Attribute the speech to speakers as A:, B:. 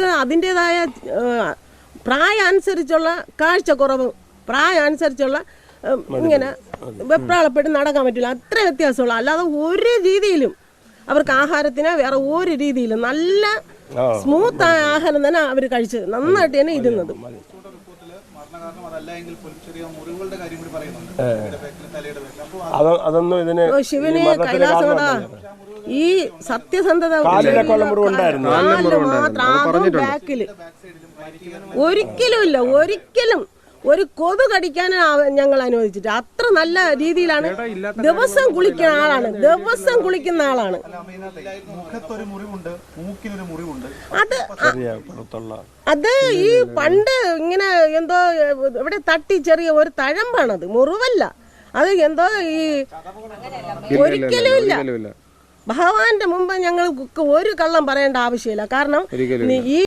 A: അതിൻ്റെതായ പ്രായമനുസരിച്ചുള്ള കാഴ്ചക്കുറവ്, പ്രായമനുസരിച്ചുള്ള ഇങ്ങനെ വെപ്രാളപ്പെട്ട് നടക്കാൻ പറ്റില്ല. അത്ര വ്യത്യാസമുള്ള, അല്ലാതെ ഒരു രീതിയിലും അവർക്ക് ആഹാരത്തിന് വേറെ ഒരു രീതിയിലും നല്ല സ്മൂത്തായ ആഹാരം തന്നെ അവർ കഴിച്ചത്, നന്നായിട്ട് തന്നെ ഇരുന്നത്. ശിവന് കൈലാസനാഥ ഈ സത്യസന്ധത മാത്രം ബാക്കില് ഒരിക്കലും ഒരു കൊതു കടിക്കാൻ ഞങ്ങൾ അനുവദിച്ചിട്ട് അത്ര നല്ല രീതിയിലാണ്. ദിവസം കുളിക്കുന്ന ആളാണ്. അത് ഈ പണ്ട് ഇങ്ങനെ എന്തോ ഇവിടെ തട്ടി ചെറിയ ഒരു തഴമ്പാണത്, മുറിവല്ല. അത് എന്തോ ഈ ഒരിക്കലും ഇല്ല. ഭഗവാന്റെ മുമ്പ് ഞങ്ങൾ ഒരു കള്ളം പറയേണ്ട ആവശ്യമില്ല. കാരണം ഈ